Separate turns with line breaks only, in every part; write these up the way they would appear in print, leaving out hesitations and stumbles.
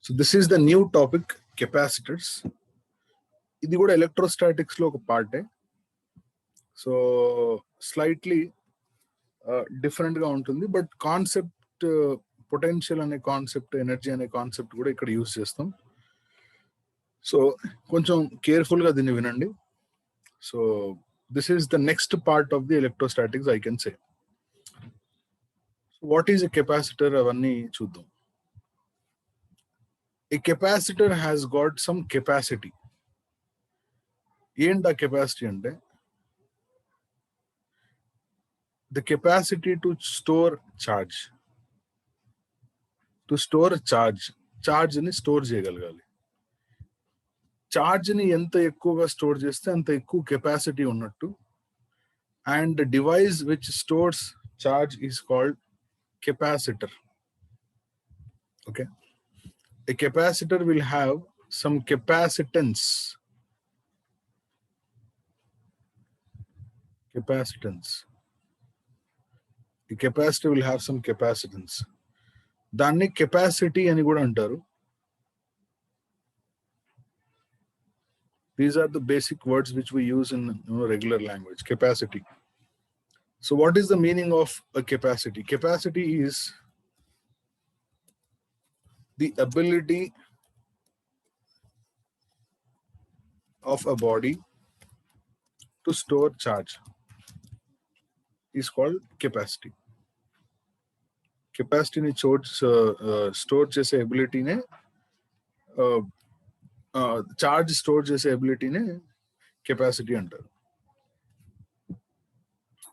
So this is the new topic, capacitors. ఇది కూడా electrostatics లో ఒక పార్టే. సో స్లైట్లీ డిఫరెంట్ గా ఉంటుంది, బట్ కాన్సెప్ట్ పొటెన్షియల్ అనే కాన్సెప్ట్, ఎనర్జీ అనే కాన్సెప్ట్ కూడా ఇక్కడ యూజ్ చేస్తాం. సో కొంచెం కేర్ఫుల్ గా దీన్ని వినండి. So this is the next part of the electrostatics I can say. What is a capacitor అవన్నీ చూద్దాం. A capacitor has got some capacity. ఏంటి ఆ కెపాసిటీ అంటే the capacity to store charge. To store charge ని store చేయగలగాలి. Charge ని ఎంత ఎక్కువగా స్టోర్ చేస్తే అంత ఎక్కువ కెపాసిటీ ఉన్నట్టు. And the device which stores charge is called capacitor. Okay. A capacitor will have some capacitance. A capacitor will have some capacitance. దాన్ని కెపాసిటీ అని కూడా అంటారు. These are the basic words which we use in regular language. Capacity. So what is the meaning of a capacity? Capacity is the ability of a body to store charge is called capacity. Capacity ni store చేసే ability ne charge store చేసే ability ne capacity అంటారు.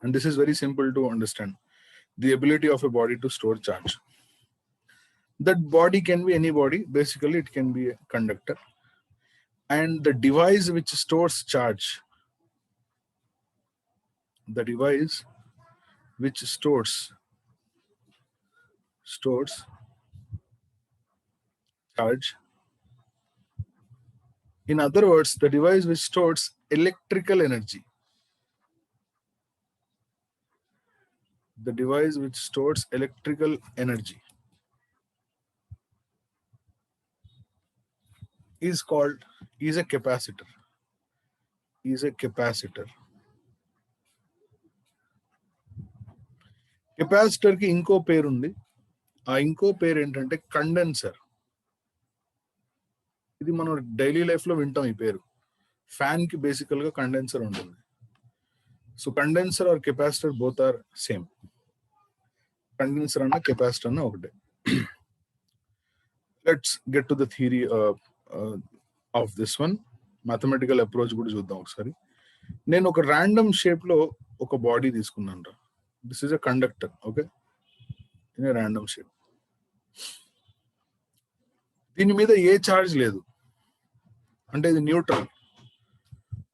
And this is very simple to understand. The ability of a body to store charge. That body can be any body. Basically, it can be a conductor. And the device which stores charge, charge. In other words, the device which stores electrical energy. The device which stores electrical energy is a capacitor. Capacitor కి ఇంకో పేరు ఉంది. ఆ ఇంకో పేరు ఏంటంటే condenser. ఇది మనం డైలీ లైఫ్ లో వింటాం ఈ పేరు. ఫ్యాన్ కి బేసికల్ గా కండెన్సర్ ఉంటుంది. So condenser or capacitor both are same. Condenser అన్న కెపాసిటర్ అన్న ఒకటే. Let's get to the theory of this one. Mathematical approach కూడా చూద్దాం ఒకసారి. నేను ఒక ర్యాండమ్ షేప్ లో ఒక బాడీ తీసుకున్నాను. This is a conductor. Okay, in a random shape. దీని మీద ఏ ఛార్జ్ లేదు, అంటే ఇది న్యూట్రల్.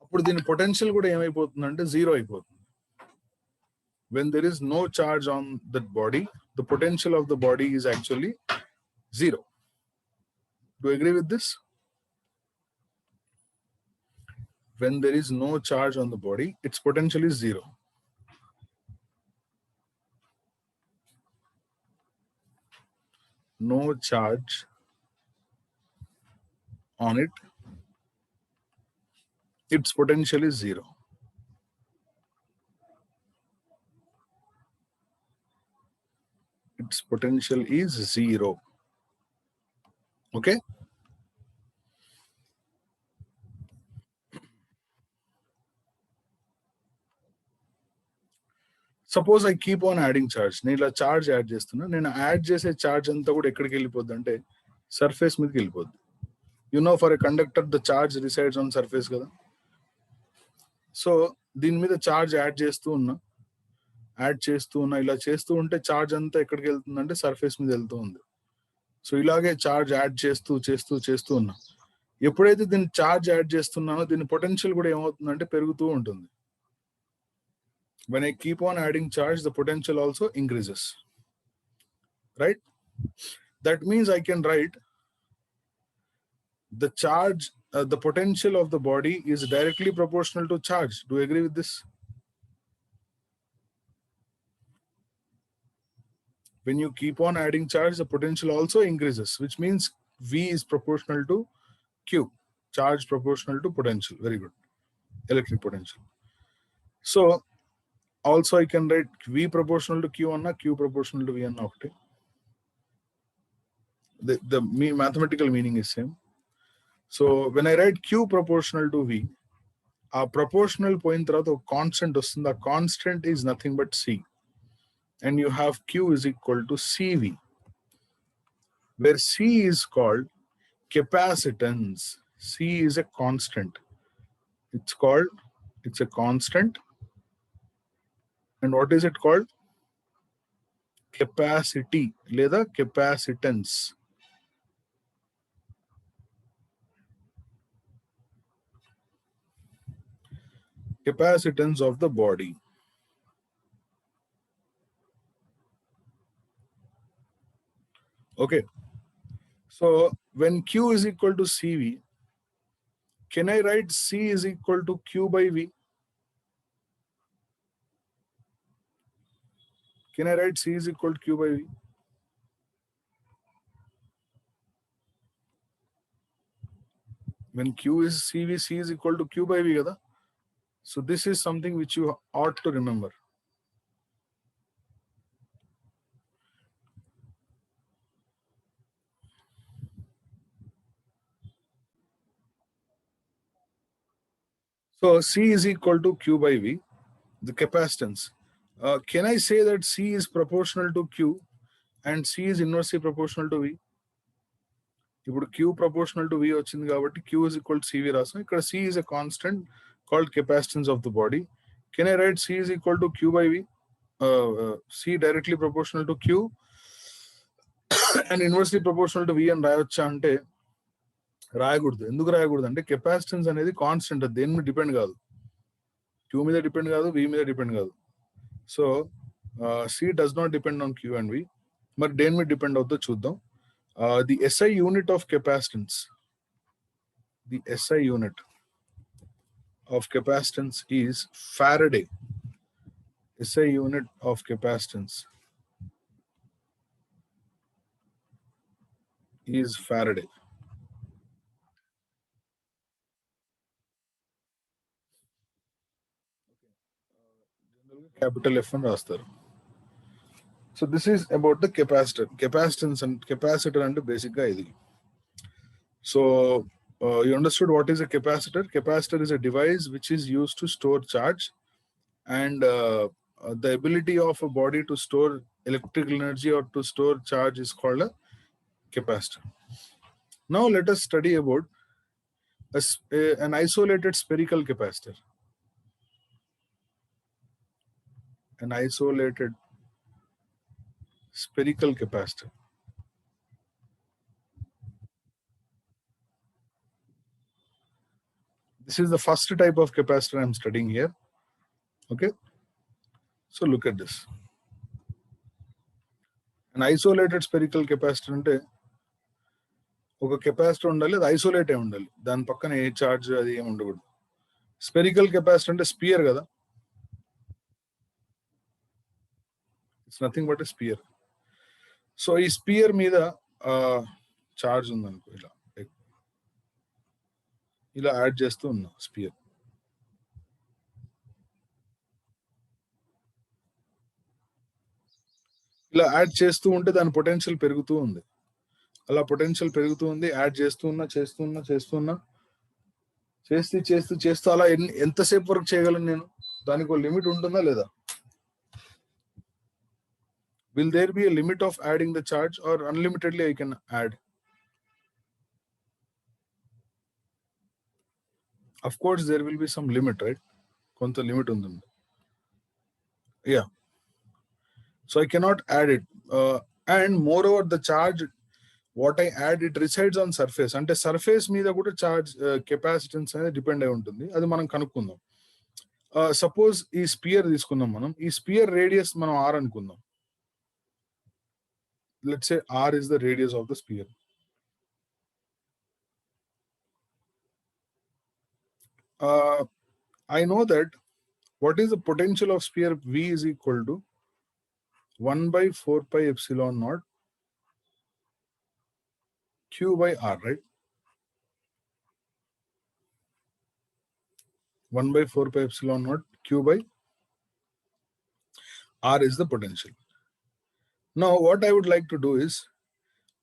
అప్పుడు దీని పొటెన్షియల్ కూడా ఏమైపోతుందంటే జీరో అయిపోతుంది. When there is no charge on that body, the potential of the body is actually zero. Do you agree with this? When there is no charge on the body, its potential is zero. No charge on it, its potential is zero. Its potential is zero. Okay? Suppose I keep on adding charge. నేను ఇలా charge add చేస్తున్నా. నేను add చేసే charge అంతా కూడా ఎక్కడికి వెళ్ళిపోద్ది అంటే సర్ఫేస్ మీదకి వెళ్ళిపోద్ది. You know, for a conductor the charge resides on surface కదా. సో దీని మీద చార్జ్ యాడ్ చేస్తూ ఉన్నా, ఇలా చేస్తూ ఉంటే చార్జ్ అంతా ఎక్కడికి వెళ్తుందంటే సర్ఫేస్ మీద వెళ్తూ ఉంది. సో ఇలాగే చార్జ్ యాడ్ చేస్తూ ఉన్నా. ఎప్పుడైతే దీన్ని చార్జ్ యాడ్ చేస్తున్నానో దీని పొటెన్షియల్ కూడా ఏమవుతుందంటే పెరుగుతూ ఉంటుంది. When I keep on adding charge, the potential also increases. Right? That means I can write the charge, the potential of the body is directly proportional to charge. Do you agree with this? When you keep on adding charge, the potential also increases, which means V is proportional to Q, charge proportional to potential. Very good, electric potential. So also I can write V proportional to Q anna, Q proportional to V anna okte. The mathematical meaning is same. So when I write Q proportional to V, a proportional point tarvata constant vastund. The constant is nothing but C, and you have Q is equal to CV, where C is called capacitance. C is a constant. It's a constant. And what is it called? Capacity, leda capacitance. Capacitance of the body. Okay. So when Q is equal to CV, can I write C is equal to Q by V? Can I write C is equal to Q by V? When Q is CV, C is equal to Q by V. Kada? So this is something which you ought to remember. So C is equal to Q by V, the capacitance. Can I say that C is proportional to Q and C is inversely proportional to V? ఇప్పుడు Q proportional to V వచ్చింది కాబట్టి Q is equal to CV రాసాం. ఇక్కడ C is a constant called capacitance of the body. Can I write C is equal to Q by V? C directly proportional to Q and inversely proportional to V అని రాయొచ్చా అంటే రాయకూడదు. ఎందుకు రాయకూడదు అంటే capacitance అనేది constant, అది దేని మీద డిపెండ్ కాదు. Q మీద డిపెండ్ కాదు, V మీద డిపెండ్ కాదు. So C does not depend on Q and V. మరి దేని మీద డిపెండ్ అవుతుందో చూద్దాం. The SI unit of capacitance. The SI unit of capacitance is Faraday. SI unit of capacitance is Faraday. Capital F and rastaru. So this is about the capacitor. Capacitance and capacitor and basic ga idi. So you understood what is a capacitor? Capacitor is a device which is used to store charge, and the ability of a body to store electrical energy or to store charge is called a capacitor. Now let us study about an isolated spherical capacitor. An isolated spherical capacitor. This is the first type of capacitor I'm studying here. Okay. So look at this. An isolated spherical capacitor అంటే ఒక capacitor ఉండాలి, అది isolate అయి ఉండాలి, దాని పక్కన ఏ charge అది ఏమి ఉండకూడదు. స్పెరికల్ కెపాసిటర్ అంటే స్పియర్ కదా, it's nothing but a sphere. So ఈ స్పియర్ మీద చార్జ్ ఉందనుకో, ఇలా యాడ్ చేస్తూ ఉన్నా స్పియర్. ఇలా యాడ్ చేస్తూ ఉంటే దాని పొటెన్షియల్ పెరుగుతూ ఉంది. అలా పొటెన్షియల్ పెరుగుతూ ఉంది, యాడ్ చేస్తున్నా చేస్తూ అలా ఎంతసేపు వర్క్ చేయగలను నేను? దానికి ఒక లిమిట్ ఉంటుందా లేదా? Will there be a limit of adding the charge, or unlimitedly I can add? Of course there will be some limit, right? Konta limit ఉంటుంది. Yeah. So I cannot add it. And moreover, the charge what I add, it resides on surface. అంటే surface మీద కూడా charge capacitance అనేది depend అయి ఉంటుంది. అది మనం కనుక్కుందాం. సపోజ్ ఈ స్పియర్ తీసుకుందాం మనం. ఈ స్పియర్ రేడియస్ మనం R అనుకుందాం. Let's say R is the radius of the sphere. I know that what is the potential of sphere V is equal to 1 by 4 pi epsilon naught Q by R, right? 1 by 4 pi epsilon naught Q by R is the potential. Now, what I would like to do is,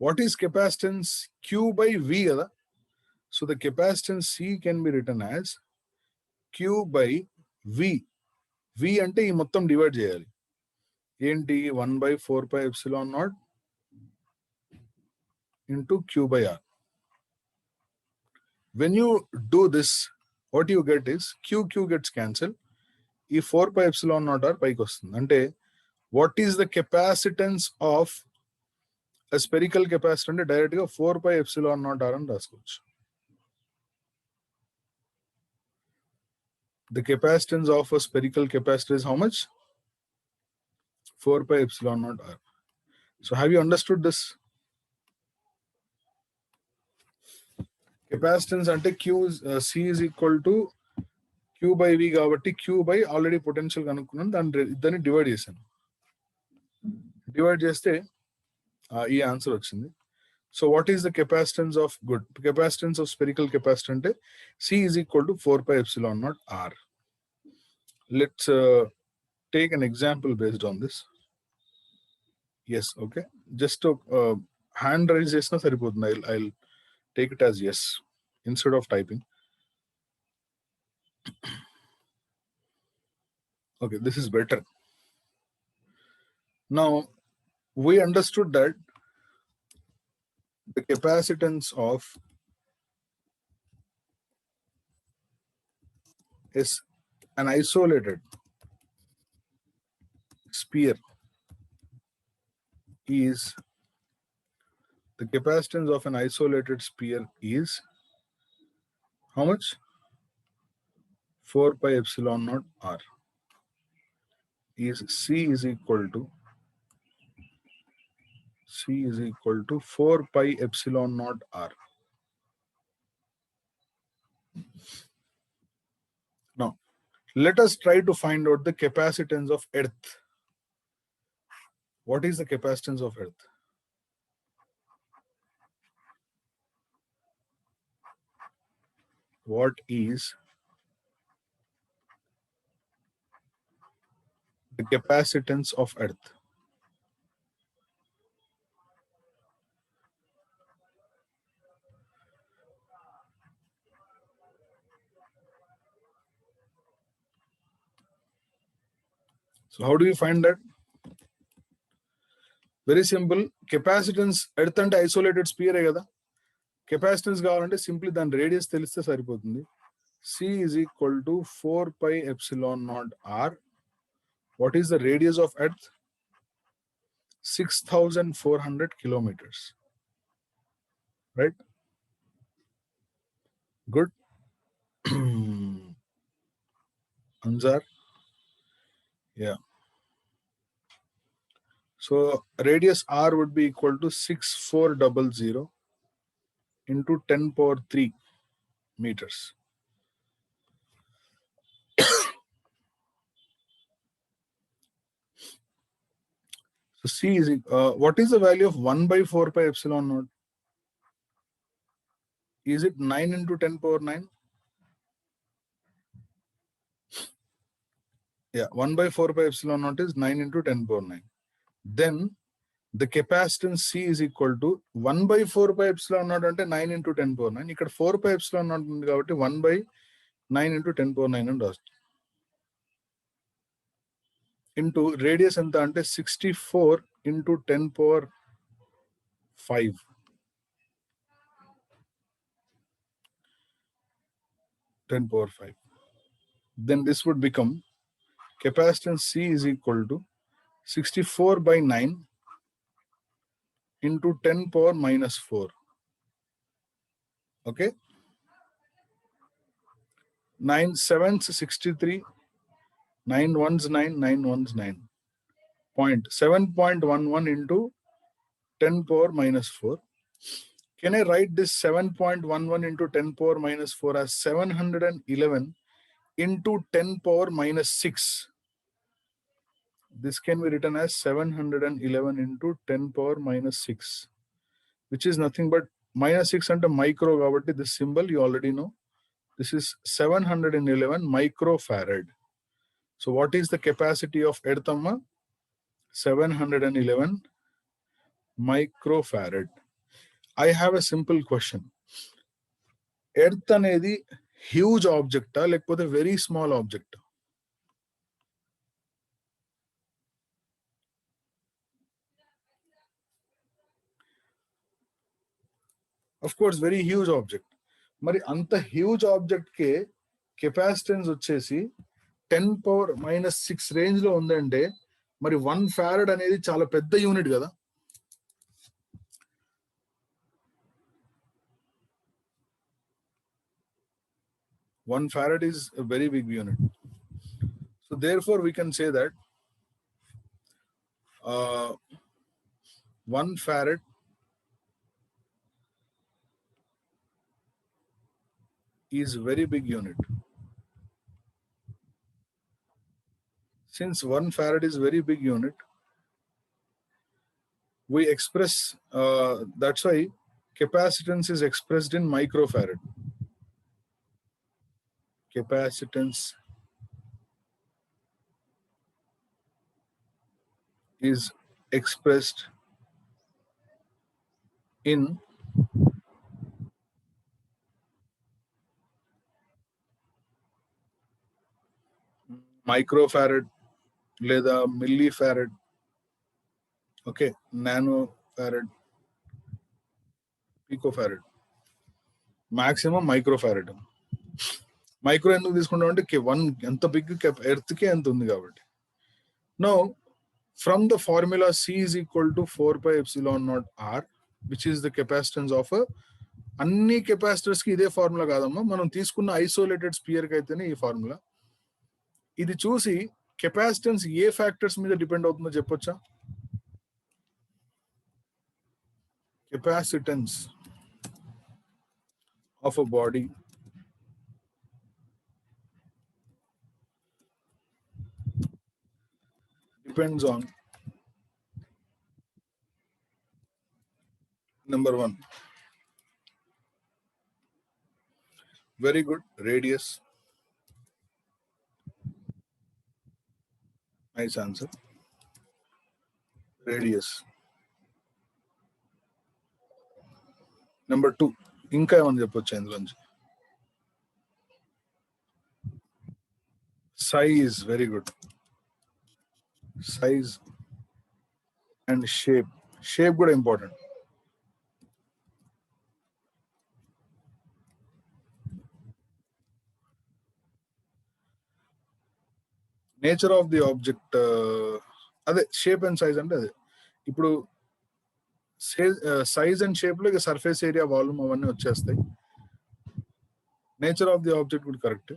what is capacitance Q by V? So the capacitance C can be written as Q by V. V అంటే ఈ మొత్తం divide చేయాలి. ఏంటి 1 by 4 pi epsilon naught into Q by R. When you do this, what you get is Q gets cancelled. ఈ 4 pi epsilon naught R పైకి వస్తుంది. అంటే what is the capacitance of a spherical capacitor? అంటే direct గా 4 pi epsilon naught R అని రాసుకోవచ్చు. The capacitance of a spherical capacitor is how much? 4 pi epsilon naught R. So have you understood this? Capacitance అంటే C is equal to Q by V కాబట్టి Q by already potential కనుక్కున్నాను, దాన్ని divide చేశాను. Divide చేస్తే ఈ answer వచ్చింది. So what is the capacitance of capacitance of spherical capacitor అంటే C is equal to 4 pi epsilon naught R. Let's take an example based on this. Yes, okay. Just hand raise చేసినా సరిపోతుంది. I'll take it as yes instead of typing. Okay, this is better. Now, we understood that the capacitance of is an isolated sphere is the capacitance of an isolated sphere is how much? 4 pi epsilon naught R. Is C is equal to 4 pi epsilon naught R. Now, let us try to find out the capacitance of Earth. What is the capacitance of Earth? What is the capacitance of Earth? So how do you find that? Very simple. Capacitance Earth అంటే isolated sphere కదా. Capacitance కావాలంటే simply దాని radius తెలిస్తే సరిపోతుంది. C is equal to 4 pi epsilon naught R. What is the radius of Earth? 6,400 kilometers. Right? Good. Anzar? Yeah. So radius R would be equal to 6400 into 10 power 3 meters. So C is what is the value of 1 by 4 pi epsilon naught? Is it 9 into 10 power 9? Yeah, 1 by 4 pi epsilon naught is 9 into 10 power 9. Then the capacitance C is equal to 1 by 4 pi epsilon naught అంటే 9 into 10 power 9. ఇక్కడ 4 pi epsilon naught ఉంది కాబట్టి 1 by 9 into 10 power 9 అని రాస్తుంది. Into radius ఎంత అంటే 64 into 10 power 5. Then this would become capacitance C is equal to 64 by 9 into 10 power minus 4. Okay. 9 sevens 63, 9 ones 9, 9 ones 9. 7.11 into 10 power minus 4. Can I write this 7.11 into 10 power minus 4 as 711 into 10 power minus 6? This can be written as 711 into 10 power minus 6, which is nothing but -6 అంటే micro కాబట్టి this symbol you already know. This is 711 microfarad. So what is the capacity of earth amma? 711 microfarad. I have a simple question. Earth అనేది huge ఆబ్జెక్టా లేకపోతే very small object? Of course very huge object. మరి అంత huge object కే capacitance వచ్చేసి 10⁻⁻6 range లో ఉందంటే మరి 1 farad అనేది చాలా పెద్ద యూనిట్ కదా. One farad is a very big unit. So therefore we can say that 1 farad is very big unit. Since 1 farad is very big unit, we express, that's why capacitance is expressed in microfarad. Capacitance is expressed in microfarad లేదా millifarad, okay, nanofarad, picofarad, maximum microfarad. Micro ఎందుకు తీసుకుంటాం అంటే 1 ఎంత big earth కి ఎంత ఉంది కాబట్టి. Now from the formula C is equal to 4πε0r, which is the capacitance of అన్ని కెపాసిటర్స్ కి ఇదే ఫార్ములా కాదమ్మా, మనం తీసుకున్న ఐసోలేటెడ్ స్పియర్ కి అయితేనే ఈ ఫార్ములా. ఇది చూసి కెపాసిటెన్స్ ఏ ఫ్యాక్టర్స్ మీద డిపెండ్ అవుతుందో చెప్పొచ్చా? Capacitance of a body depends on number 1, very good, radius. Nice answer. Radius. Number 2, ఇంకా ఏమని చెప్పొచ్చు ఇందులోంచి? Size, very good. Size and shape. Shape కూడా important. Nature of the object, అదే షేప్ అండ్ సైజ్ అంటే అదే. ఇప్పుడు సైజ్ అండ్ షేప్ లో ఇక సర్ఫేస్ ఏరియా, వాల్యూమ్ అవన్నీ వచ్చేస్తాయి. నేచర్ ఆఫ్ ది ఆబ్జెక్ట్ కూడా కరెక్ట్.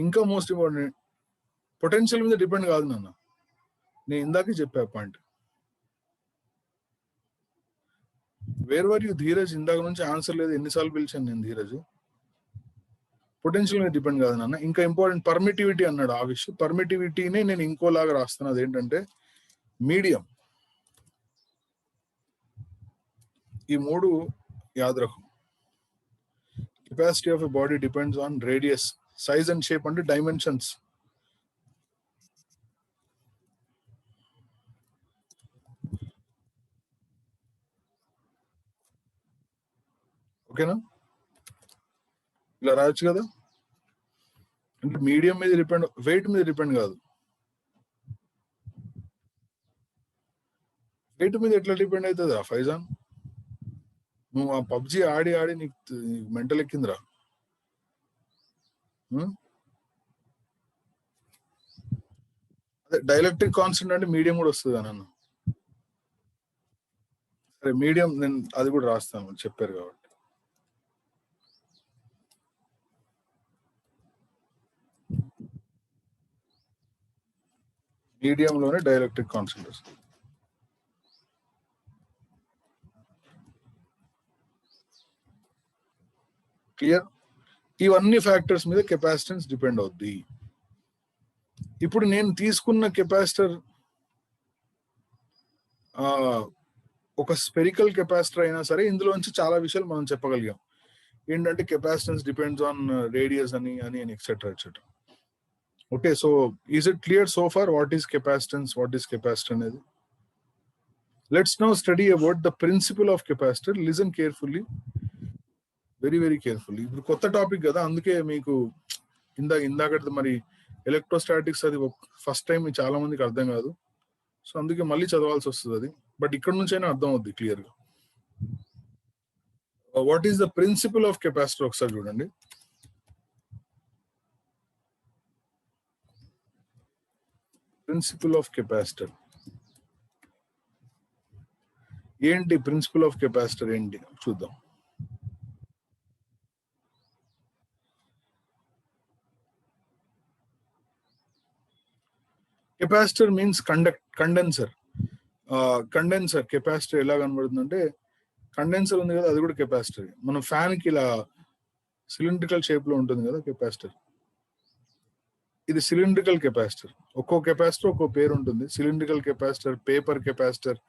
ఇంకా మోస్ట్ ఇంపార్టెంట్, పొటెన్షియల్ మీద డిపెండ్ కాదు నాన్న, నేను ఇందాకే చెప్పా point. Where were you Dheeraj? ఇందాక నుంచి ఆన్సర్ లేదు, ఎన్నిసార్లు పిలిచాను నేను ధీరజ్? పొటెన్షియల్ మీద డిపెండ్ కాదు నాన్న. ఇంకా ఇంపార్టెంట్ పర్మిటివిటీ అన్నాడు ఆ విషయం. పర్మిటివిటీని నేను ఇంకోలాగా రాస్తాను, అదేంటంటే మీడియం. ఈ 3 యాద్ రఖు. Capacity of a body depends on radius, size and shape అంటే డైమెన్షన్స్. ఓకేనా? ఇలా రాయొచ్చు కదా. అంటే మీడియం మీద డిపెండ్, వెయిట్ మీద డిపెండ్ కాదు. వెయిట్ మీద ఎట్లా డిపెండ్ అవుతుందా ఫైజాన్? నువ్వు ఆ పబ్జి ఆడి ఆడి నీకు మెంటల్ ఎక్కిందిరా. అదే డైఎలక్ట్రిక్ కాన్స్టెంట్ అంటే మీడియం కూడా వస్తుంది నన్ను. సరే మీడియం, నేను అది కూడా రాస్తాను చెప్పారు కాబట్టి. మీడియంలోనే డైఎలక్ట్రిక్ కాన్స్టెంట్ వస్తుంది. క్లియర్? ఇవన్నీ ఫ్యాక్టర్స్ మీద కెపాసిటెన్స్ డిపెండ్ అవుద్ది. ఇప్పుడు నేను తీసుకున్న కెపాసిటర్ ఒక స్పెరికల్ కెపాసిటర్ అయినా సరే ఇందులోంచి చాలా విషయాలు మనం చెప్పగలిగాం. ఏంటంటే కెపాసిటెన్స్ డిపెండ్స్ ఆన్ రేడియస్ అని etcetera etcetera. Okay, so is it clear so far what is capacitance, what is capacitor అనేది? Let's now study about the principle of capacitor. Listen carefully, very very carefully. ఇప్పుడు కొత్త topic కదా, అందుకే మీకు ఇందాకటి మరి electrostatics అది ఫస్ట్ టైం చాలా మందికి అర్థం కాదు. సో అందుకే మళ్ళీ చదవాల్సి వస్తుంది అది, బట్ ఇక్కడ నుంచి అయినా అర్థం అవుద్ది క్లియర్ గా. What is the principle of capacitor ఒకసారి చూడండి. ప్రిన్సిపల్ ఆఫ్ కెపాసిటర్ ఏంటి? ప్రిన్సిపల్ ఆఫ్ కెపాసిటర్ ఏంటి చూద్దాం. Capacitor means condenser. Condenser capacitor ఎలా కనబడుతుందంటే, కండెన్సర్ ఉంది కదా, అది కూడా కెపాసిటర్. మనం ఫ్యాన్ కి ఇలా సిలిండ్రికల్ షేప్ లో ఉంటుంది కదా కెపాసిటర్, ఇది సిలిండ్రికల్ కెపాసిటర్. ఒక్కో కెపాసిటర్ ఒక్కో పేరు ఉంటుంది. సిలిండ్రికల్ కెపాసిటర్, పేపర్ కెపాసిటర్,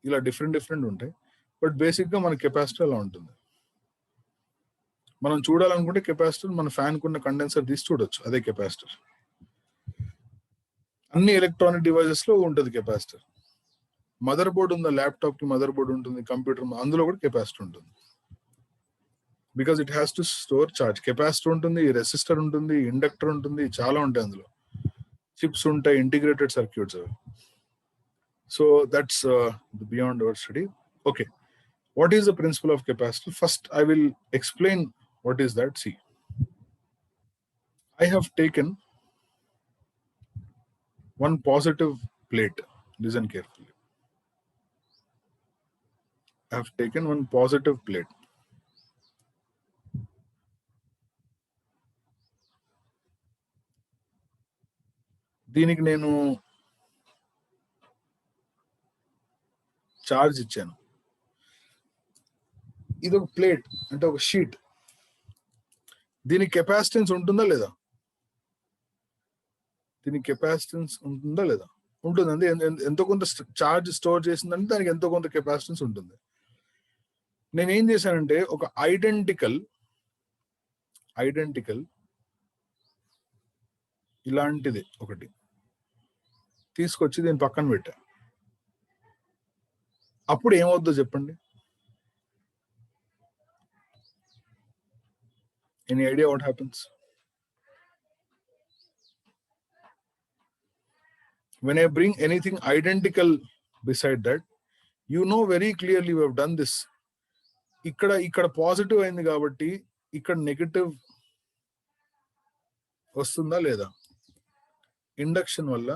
ఇలా డిఫరెంట్ ఉంటాయి. బట్ బేసిక్ గా మన కెపాసిటర్ అలా ఉంటుంది. మనం చూడాలనుకుంటే కెపాసిటర్ మన ఫ్యాన్ కున్న కండెన్సర్ తీసి చూడొచ్చు, అదే కెపాసిటర్. అన్ని ఎలక్ట్రానిక్ డివైజెస్ లో ఉంటుంది కెపాసిటర్. మదర్ బోర్డ్ ఉందా, ల్యాప్టాప్ కి మదర్ బోర్డ్ ఉంటుంది, కంప్యూటర్, అందులో కూడా కెపాసిటర్ ఉంటుంది. Because it has to store charge. Capacitor ఉంటుంది, రెసిస్టర్ ఉంటుంది, ఇండక్టర్ ఉంటుంది, చాలా ఉంటాయి అందులో. చిప్స్ ఉంటాయి, ఇంటిగ్రేటెడ్ సర్క్యూట్స్ అవి. So that's beyond our study. Okay, what is the principle of capacitor? First I will explain what is that. See, I have taken one positive plate. Listen carefully. I have taken one positive plate. దీనికి నేను charge ఇచ్చాను. ఇది ఒక plate అంటే ఒక sheet. దీనికి capacitance ఉంటుందా లేదా? దీనికి కెపాసిటెన్స్ ఉంటుందా లేదా? ఉంటుంది. అంటే ఎంతో కొంత చార్జ్ స్టోర్ చేసిందంటే దానికి ఎంతో కొంత కెపాసిటెన్స్ ఉంటుంది. నేనేం చేశానంటే ఒక ఐడెంటికల్ ఇలాంటిది ఒకటి తీసుకొచ్చి దీని పక్కన పెట్టా. అప్పుడు ఏమవుద్దో చెప్పండి. Any idea what happens? When I bring anything identical beside that, you know very clearly we have done this. ఇక్కడ పాజిటివ్ అయింది కాబట్టి ఇక్కడ నెగటివ్ వస్తుందా లేదా? ఇండక్షన్ వల్ల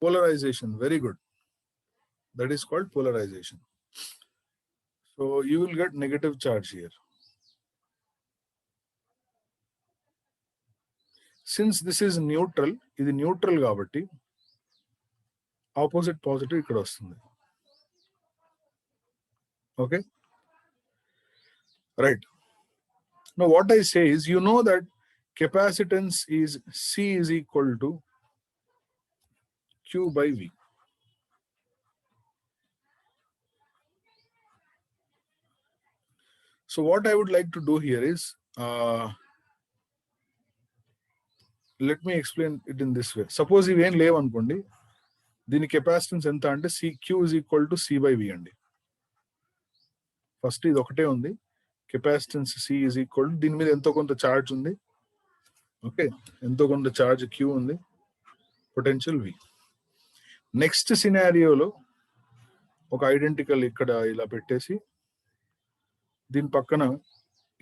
polarization. Very good, that is called polarization. So you will get negative charge here. Since this is neutral, ఇది neutral కాబట్టి opposite positive ఇక్కడ వస్తుంది. Okay, right. Now what I say is, you know that capacitance is C is equal to Q by V. So what I would like to do here is, let me explain it in this way. Suppose ఇవేం లేవు అనుకోండి, దీని capacitance ఎంత అంటే Q is equal to C by V అండి. First ఇది ఒకటే ఉంది, capacitance C is equal to, దీని మీద ఎంతో కొంత చార్జ్ ఉంది. ఓకే, ఎంతో కొంత చార్జ్ Q ఉంది, పొటెన్షియల్ V. నెక్స్ట్ సినారియోలో ఒక ఐడెంటికల్ ఇక్కడ ఇలా పెట్టేసి దీని పక్కన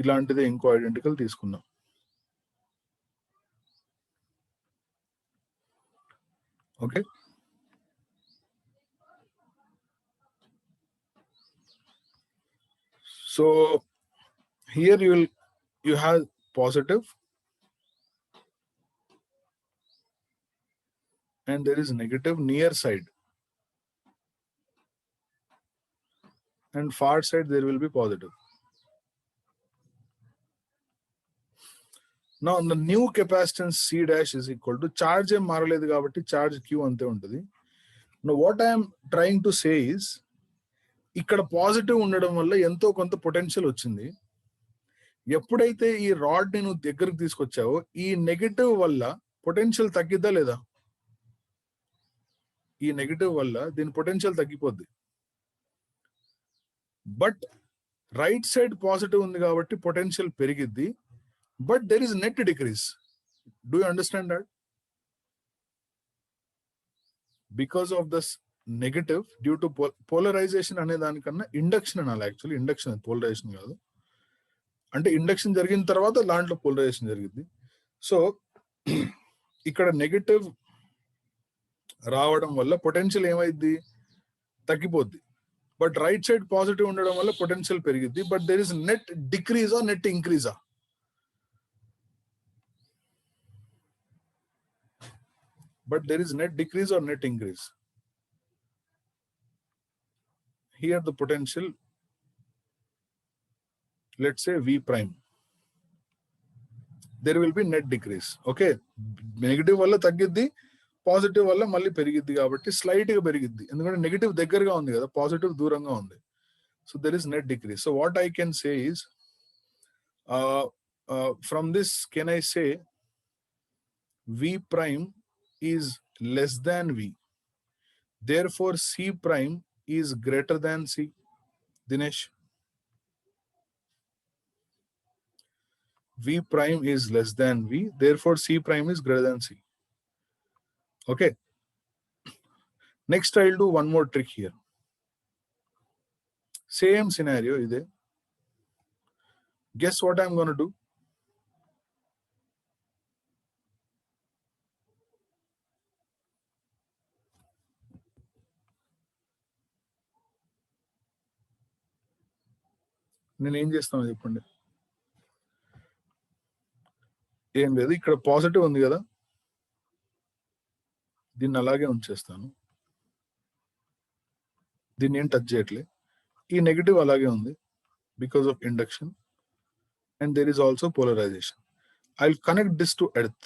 ఇలాంటిదే ఇంకో ఐడెంటికల్ తీసుకున్నాం. Okay, so here you have positive and there is negative near side, and far side there will be positive. Now the new capacitance C dash is equal to, charge em మారలేదు కాబట్టి charge Q అంతే ఉంటుంది. Now what I am trying to say is, ఇక్కడ positive ఉండడం వల్ల ఎంతో కొంత potential వచ్చింది. ఎప్పుడైతే ఈ రాడ్ ని నువ్వు దగ్గరకు తీసుకొచ్చావో ఈ నెగటివ్ వల్ల పొటెన్షియల్ తగ్గిద్దా లేదా? ఈ నెగటివ్ వల్ల దీని పొటెన్షియల్ తగ్గిపోద్ది. బట్ రైట్ సైడ్ పాజిటివ్ ఉంది కాబట్టి పొటెన్షియల్ పెరిగిద్ది. But there is net decrease. Do you understand that? Because of this negative due to polarization అనే దానికన్నా ఇండక్షన్ అనాలి. యాక్చువల్లీ ఇండక్షన్, పోలరైజేషన్ కాదు. అంటే ఇండక్షన్ జరిగిన తర్వాత దాంట్లో పోలరైజేషన్ జరిగింది. సో ఇక్కడ నెగటివ్ రావడం వల్ల పొటెన్షియల్ ఏమైంది? తగ్గిపోద్ది. బట్ రైట్ సైడ్ పాజిటివ్ ఉండడం వల్ల పొటెన్షియల్ పెరిగిద్ది. బట్ దెర్ ఇస్ నెట్ డిక్రీజా నెట్ ఇంక్రీజా? But there is net decrease or net increase. Here the potential, let's say V prime, there will be net decrease. Okay, negative వల్ల తగ్గిద్ది, positive వల్ల మళ్ళీ పెరిగిద్ది కాబట్టి స్లైట్ గా పెరిగిద్ది. ఎందుకంటే నెగటివ్ దగ్గరగా ఉంది కదా, పాజిటివ్ దూరంగా ఉంది. So there is net decrease. So what I can say is, from this can I say V prime is less than V. Therefore, C prime is greater than C. Dinesh? V prime is less than V. Therefore, C prime is greater than C. Okay. Next, I'll do one more trick here. Same scenario. Guess what I'm going to do? నేను ఏం చేస్తాను చెప్పండి. ఏం లేదు, ఇక్కడ positive ఉంది కదా, దీన్ని అలాగే ఉంచేస్తాను. దీన్ని ఏం టచ్ చేయట్లే. ఈ నెగటివ్ అలాగే ఉంది because of induction and there is also polarization. I'll connect this to earth.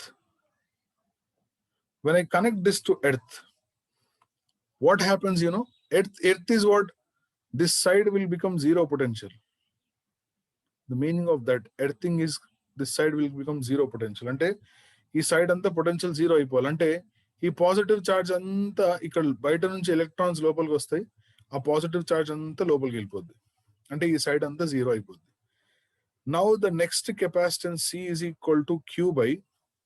When I connect this to earth, what happens, you know? Earth is what? This side will become zero potential. The meaning of that earthing is this side will become zero potential. అంటే ఈ side అంతా potential zero అయిపోవాలి. అంటే ఈ positive charge అంతా ఇక్కడ బయట నుంచి ఎలక్ట్రాన్స్ లోపలికి వస్తాయి, ఆ పాజిటివ్ చార్జ్ అంతా లోపలికి వెళ్ళిపోద్ది. అంటే ఈ సైడ్ అంతా జీరో అయిపోద్ది. Now the next capacitance C is equal to Q by,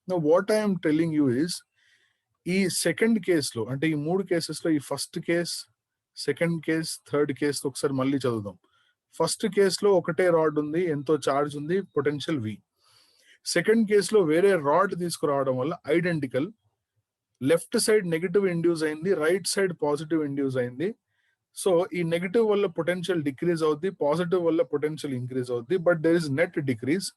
now what I am telling you is, ఈ సెకండ్ కేసులో అంటే ఈ మూడు కేసెస్లో ఈ first case, second case, third case ఒకసారి మళ్ళీ చదువుదాం. ఫస్ట్ కేసులో ఒకటే రాడ్ ఉంది, ఎంతో చార్జ్ ఉంది, పొటెన్షియల్ V. సెకండ్ కేసులో వేరే రాడ్ తీసుకురావడం వల్ల identical, left side negative induce అయింది, రైట్ సైడ్ పాజిటివ్ ఇండ్యూస్ అయింది. సో ఈ నెగటివ్ వల్ల పొటెన్షియల్ డిక్రీజ్ అవుద్ది, పాజిటివ్ వల్ల పొటెన్షియల్ ఇంక్రీజ్ అవుద్ది. But there is net decrease.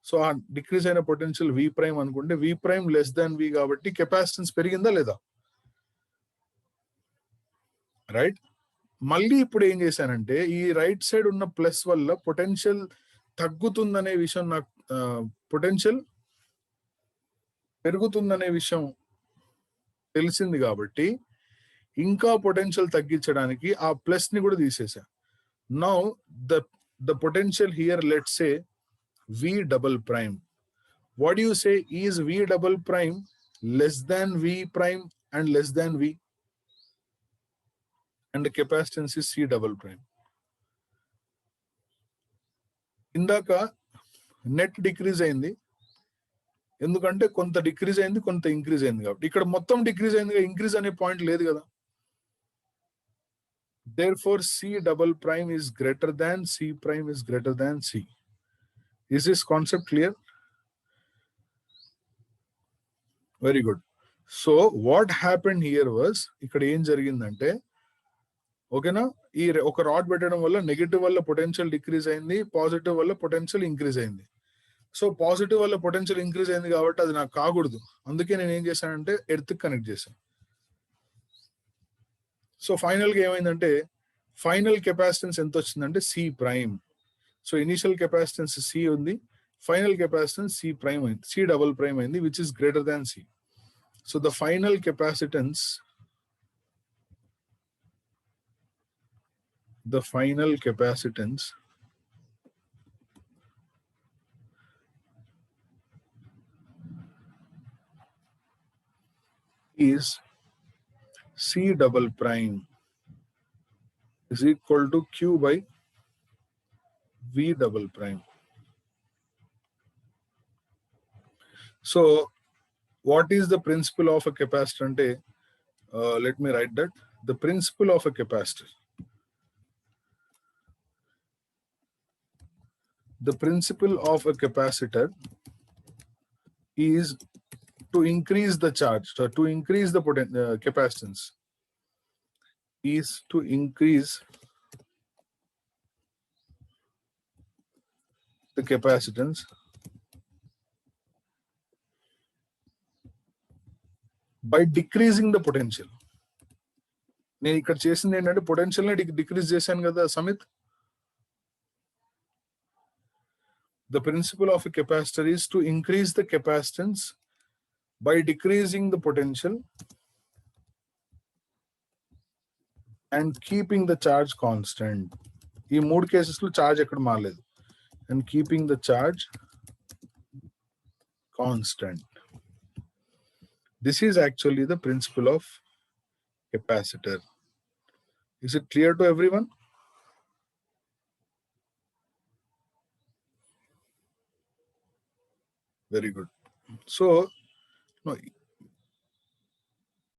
So ఆ డిక్రీజ్ అయిన పొటెన్షియల్ V ప్రైమ్ అనుకుంటే V prime less than V కాబట్టి కెపాసిటెన్స్ పెరిగిందా లేదా? రైట్. మళ్ళీ ఇప్పుడు ఏం చేశానంటే ఈ రైట్ సైడ్ ఉన్న ప్లస్ వల్ల పొటెన్షియల్ తగ్గుతుందనే విషయం నాకు, పొటెన్షియల్ పెరుగుతుందనే విషయం తెలిసింది కాబట్టి ఇంకా పొటెన్షియల్ తగ్గించడానికి ఆ ప్లస్ ని కూడా తీసేసా. Now the potential here let's say V double prime. What do you say? Is V double prime less than V prime and less than V? And the capacitance is C double prime. ఇందాక net decrease అయింది, ఎందుకంటే కొంత decrease అయింది, కొంత increase అయింది కాబట్టి. ఇక్కడ మొత్తం డిక్రీజ్ అయింది, ఇంక్రీజ్ అనే పాయింట్ లేదు కదా. Therefore, C double prime is greater than C prime is greater than C. Is this concept clear? Very good. So what happened here was, ఇక్కడ ఏం జరిగిందంటే, ఓకేనా, ఈ ఒక రాడ్ పెట్టడం వల్ల నెగటివ్ వల్ల పొటెన్షియల్ డిక్రీజ్ అయింది, పాజిటివ్ వల్ల పొటెన్షియల్ ఇంక్రీజ్ అయింది. సో పాజిటివ్ వల్ల పొటెన్షియల్ ఇంక్రీజ్ అయింది కాబట్టి అది నాకు కాకూడదు. అందుకే నేను ఏం చేశానంటే ఎర్త్ కనెక్ట్ చేశాను. సో ఫైనల్ గా ఏమైందంటే ఫైనల్ కెపాసిటెన్స్ ఎంత వచ్చిందంటే C prime. So initial capacitance C ఉంది, ఫైనల్ కెపాసిటెన్స్ C ప్రైమ్ అయింది, C డబుల్ ప్రైమ్ అయింది, which is greater than C. So the final capacitance the final capacitance is C double prime is equal to Q by V double prime. So what is the principle of a capacitor? Let me write that. The principle of a capacitor. The principle of a capacitor is to increase the charge, to increase the capacitance, is to increase the capacitance by decreasing the potential. నేను ఇక్కడ చేసింది ఏంటంటే potential ని decrease చేశాను కదా Samit. The principle of a capacitor is to increase the capacitance by decreasing the potential and keeping the charge constant. ఈ మూడు cases లో చార్జ్ ఎక్కడ మారలేదు. And keeping the charge constant. This is actually the principle of capacitor. Is it clear to everyone? Very good. So, no,